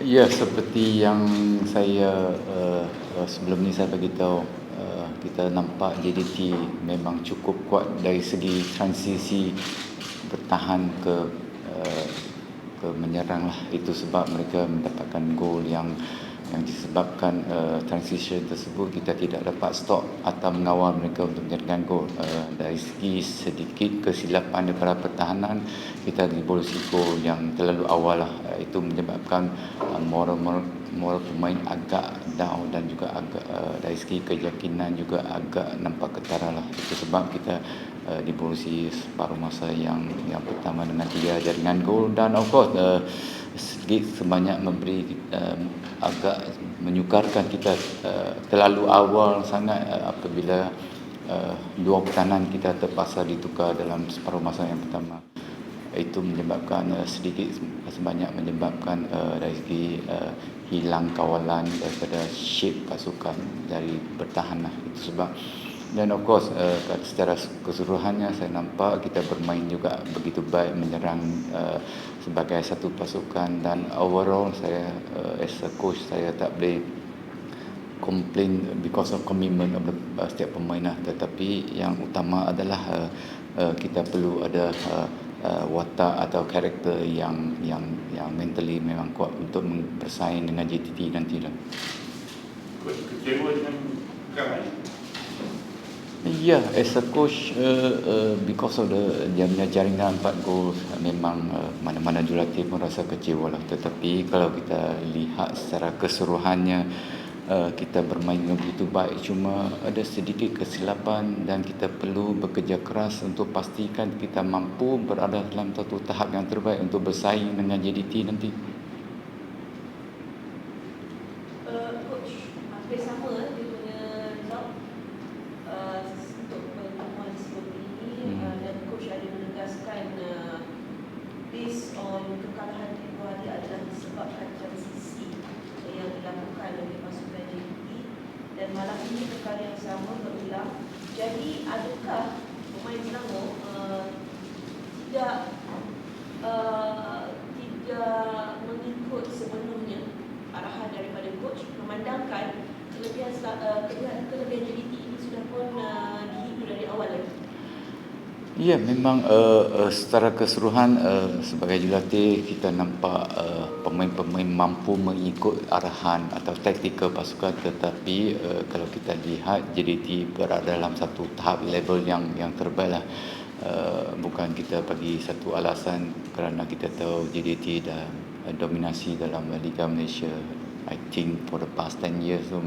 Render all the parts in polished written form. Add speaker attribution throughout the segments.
Speaker 1: Ya, seperti yang saya sebelum ni saya beritahu, kita nampak JDT memang cukup kuat dari segi transisi bertahan uh, ke menyerang lah. Itu sebab mereka mendapatkan gol yang disebabkan transition tersebut kita tidak dapat stop atau mengawal mereka untuk menjadikan gol. Dari segi sedikit kesilapan daripada pertahanan, kita dibolsi gol yang terlalu awal lah. Itu menyebabkan moral pemain agak down dan juga agak dari segi keyakinan juga agak nampak ketara lah. Itu sebab kita dibolsi separuh masa yang pertama dengan 3 jaringan gol, dan of course sedikit sebanyak memberi agak menyukarkan kita terlalu awal sangat apabila dua pertahanan kita terpaksa ditukar dalam separuh masa yang pertama. Itu menyebabkan sedikit sebanyak menyebabkan dari segi hilang kawalan daripada shape pasukan dari bertahan lah. Itu sebab, dan of course secara keseluruhannya saya nampak kita bermain juga begitu baik menyerang sebagai satu pasukan, dan overall saya as a coach saya tak boleh complain because of commitment of setiap pemain lah. Tetapi yang utama adalah kita perlu ada watak atau karakter yang mentally memang kuat untuk bersaing dengan JTT nantilah.
Speaker 2: Kecewa dengan kalah?
Speaker 1: Ya, as a coach, because of dia punya jaringan 4 gol, memang mana-mana jurulatih pun rasa kecewa lah. Tetapi kalau kita lihat secara keseluruhannya, kita bermain dengan begitu baik, cuma ada sedikit kesilapan dan kita perlu bekerja keras untuk pastikan kita mampu berada dalam satu tahap yang terbaik untuk bersaing dengan JDT nanti.
Speaker 3: Coach, hampir sama dia punya result untuk pertemuan seperti ini, dan coach ada menegaskan based on kekalahan tempoh hari adalah disebabkan transisi yang dilakukan oleh pasukan JDT, dan malam ini perkara yang sama berulang. Jadi adakah pemain Selangor tidak mengikut sepenuhnya arahan daripada coach, memandangkan kelebihan JDT ini sudah pun dihidu dari awal lagi?
Speaker 1: Ya, memang secara keseluruhan sebagai jurulatih kita nampak pemain-pemain mampu mengikut arahan atau taktikal pasukan, tetapi kalau kita lihat JDT berada dalam satu tahap level yang terbaik lah. Bukan kita bagi satu alasan kerana kita tahu JDT dah dominasi dalam Liga Malaysia. I think for the past 10 years so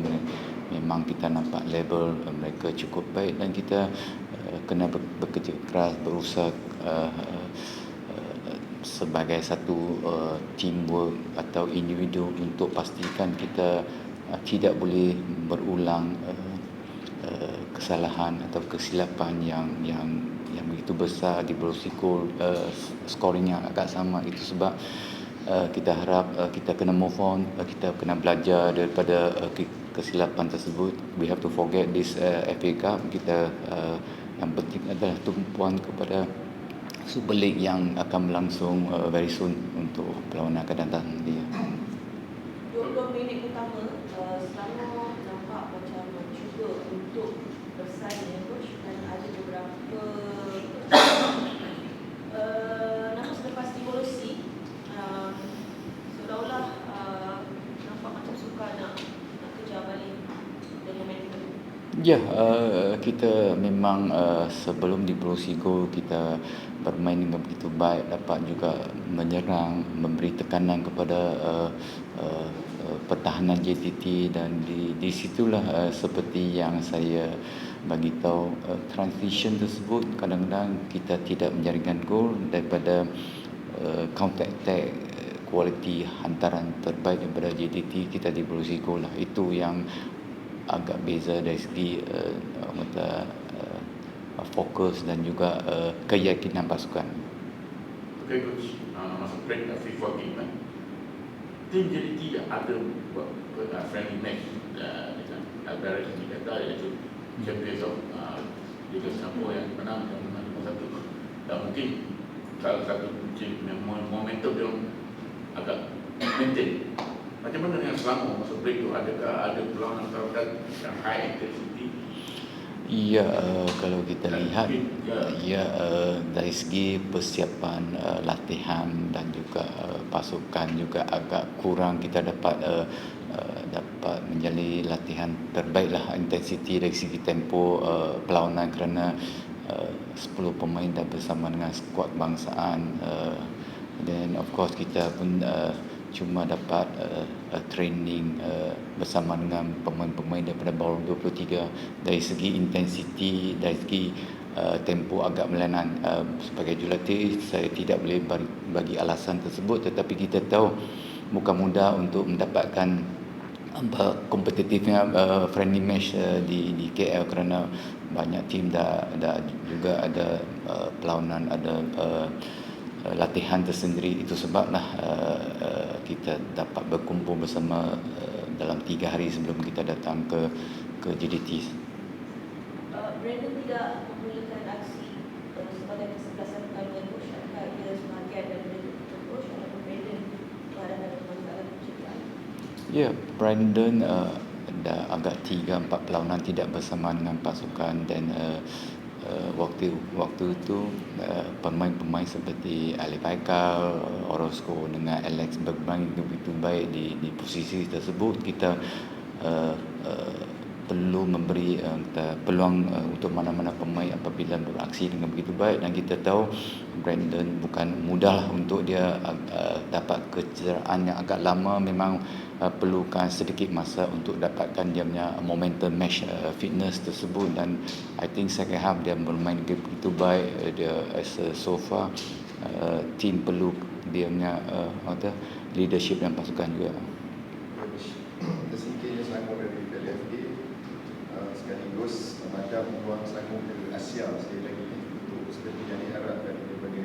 Speaker 1: memang kita nampak level mereka cukup baik, dan kita kena bekerja keras, berusaha sebagai satu teamwork atau individu untuk pastikan kita tidak boleh berulang kesalahan atau kesilapan yang begitu besar di Borosiko, scoring yang agak sama. Itu sebab kita harap kita kena move on, kita kena belajar daripada kesilapan tersebut. We have to forget this FA Cup. Kita yang penting adalah tumpuan kepada Super League yang akan berlangsung very soon untuk perlawanan akan datang dia.
Speaker 3: 20 minit pertama Selangor nampak macam mencuba untuk bersaing dengan coach, dan ada beberapa namun selepas dibolosi seolah-olah nampak macam sukar nak kejar balik dengan momentum.
Speaker 1: Ya, kita memang sebelum dibolosi gol kita bermain dengan begitu baik, dapat juga menyerang, memberi tekanan kepada pertahanan JTT, dan di situlah seperti yang saya bagi tahu, transition tersebut kadang-kadang kita tidak menjaringkan gol daripada counter attack, kualiti hantaran terbaik daripada JTT kita dibolosi gol lah. Itu yang agak beza dari segi fokus dan juga keyakinan pasukan.
Speaker 2: Okay, coach, masuk break FIFA game kan. Tim JDT dah ada buat friendly match dengan Alvarez di Qatar, iaitu Champions of Liga Singapura yang menang 5-1. Dan mungkin salah satu tim yang momentum dia agak maintain Selangor masa break tu, adakah ada peluang tawarkan yang high intensity?
Speaker 1: Ya, kalau kita lihat,
Speaker 2: Ya.
Speaker 1: dari segi persiapan latihan dan juga pasukan juga agak kurang kita dapat dapat menjalani latihan terbaiklah intensiti dari segi tempo perlawanan kerana 10 pemain dah bersama dengan skuad bangsaan, then of course kita pun cuma dapat training bersama dengan pemain-pemain daripada bawah 23. Dari segi intensiti, dari segi tempo agak melanan. Sebagai jurulatih saya tidak boleh bagi alasan tersebut, tetapi kita tahu bukan mudah untuk mendapatkan kompetitifnya friendly match di KL kerana banyak tim dah juga ada perlawanan, ada latihan tersendiri. Itu sebablah kita dapat berkumpul bersama dalam 3 hari sebelum kita datang ke JDT.
Speaker 3: Brandon tidak memulakan aksi sebagai kesebelasan pertandingan coach, adakah ia sebahagian daripada keputusan coach ataupun Brandon berhadapan dengan masalah penciptaan?
Speaker 1: Ya, Brandon dah agak 3-4 perlawanan tidak bersama dengan pasukan, dan waktu itu pemain-pemain seperti Ali Faikal, Orozco dengan Alex bermain begitu baik di posisi tersebut. Kita perlu memberi peluang untuk mana-mana pemain apabila beraksi dengan begitu baik, dan kita tahu Brandon bukan mudah untuk dia dapat kecederaan yang agak lama. Memang perlukan sedikit masa untuk dapatkan dia punya momentum match fitness tersebut, dan I think second half dia bermain begitu baik. Dia so far team perlu dia punya leadership dan pasukan juga.
Speaker 4: Tersingkirnya Selangor dari PLFA sekaligus memadam peluang Selangor ke Asia sekali lagi untuk seperti yang diharapkan daripada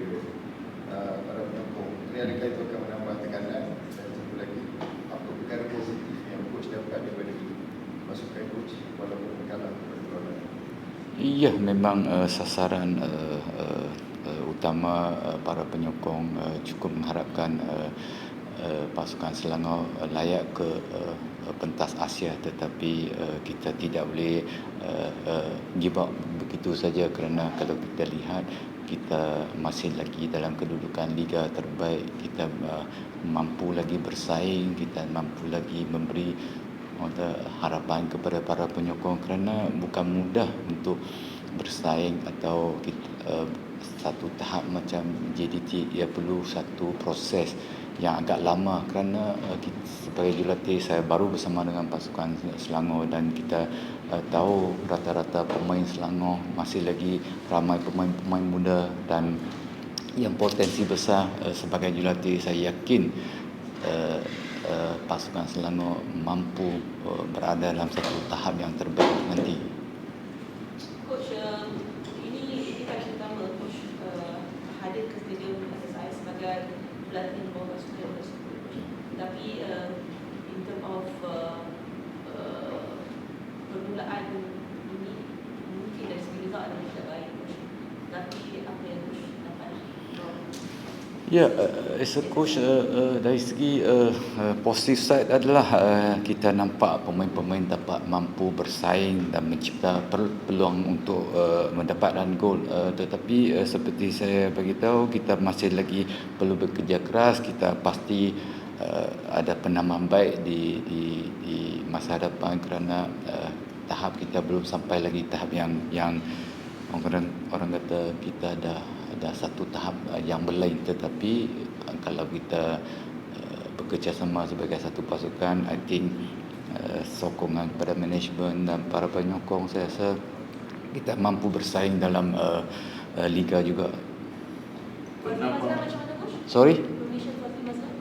Speaker 4: para penyokong. Ini adakah itu akan menambah tekanan? Dan satu lagi, apa perkara positif yang coach dapat daripada pasukan coach walaupun kalah perlawanan?
Speaker 1: Iya, memang sasaran utama para penyokong cukup mengharapkan pasukan Selangor layak ke pentas Asia, tetapi kita tidak boleh give up begitu saja, kerana kalau kita lihat kita masih lagi dalam kedudukan liga terbaik. Kita mampu lagi bersaing, kita mampu lagi memberi harapan kepada para penyokong, kerana bukan mudah untuk bersaing atau satu tahap macam JDT. Ia perlu satu proses yang agak lama, kerana sebagai jurulatih saya baru bersama dengan pasukan Selangor, dan kita tahu rata-rata pemain Selangor masih lagi ramai pemain-pemain muda dan yang potensi besar. Sebagai jurulatih saya yakin pasukan Selangor mampu berada dalam satu tahap yang terbaik nanti.
Speaker 3: Coach, ini kali pertama coach hadir ke stadium SSI sebagai pelatih bawah pasukan tersebut. Tapi in term of permulaan ini mungkin dari segi result ada tidak baik coach. Tapi apa yang coach dapat?
Speaker 1: Ya, as a coach, dari segi positive side adalah kita nampak pemain-pemain dapat mampu bersaing dan mencipta peluang untuk mendapatkan gol. Tetapi seperti saya beritahu, kita masih lagi perlu bekerja keras. Kita pasti ada penambahan baik di masa hadapan, kerana tahap kita belum sampai lagi tahap yang orang kata kita dah satu tahap yang berlain. Tetapi kalau kita bekerjasama sebagai satu pasukan, I think sokongan kepada manajemen dan para penyokong, saya rasa kita mampu bersaing dalam liga juga.
Speaker 3: Mazlan macam mana coach?
Speaker 1: Sorry?
Speaker 3: Condition Fazli Mazlan?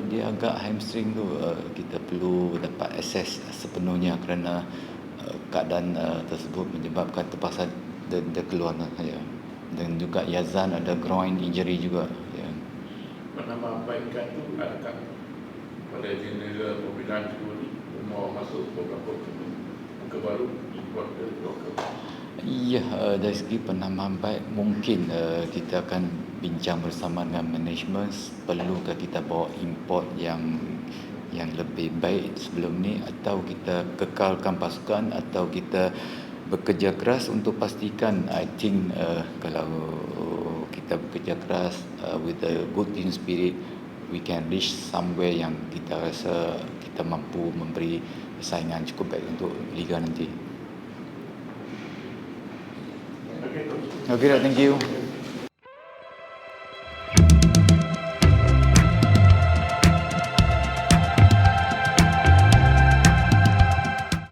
Speaker 1: Dia agak hamstring tu, kita perlu dapat akses sepenuhnya, kerana keadaan tersebut menyebabkan terpaksa dia keluar saja. Dan juga Yazan ada groin injury juga, ya.
Speaker 2: Penambahbaikan tu adakah pada general pembinaan kedua ni mau masuk beberapa muka baru import dari lokal?
Speaker 1: Ya, dari segi penambahan baik mungkin kita akan bincang bersama dengan manajemen, perlukah kita bawa import yang yang lebih baik sebelum ni, atau kita kekalkan pasukan, atau kita bekerja keras untuk pastikan. I think kalau kita bekerja keras with a good team spirit, we can reach somewhere yang kita rasa kita mampu memberi persaingan cukup baik untuk Liga nanti.
Speaker 2: Okay, coach.
Speaker 1: Okay, thank you.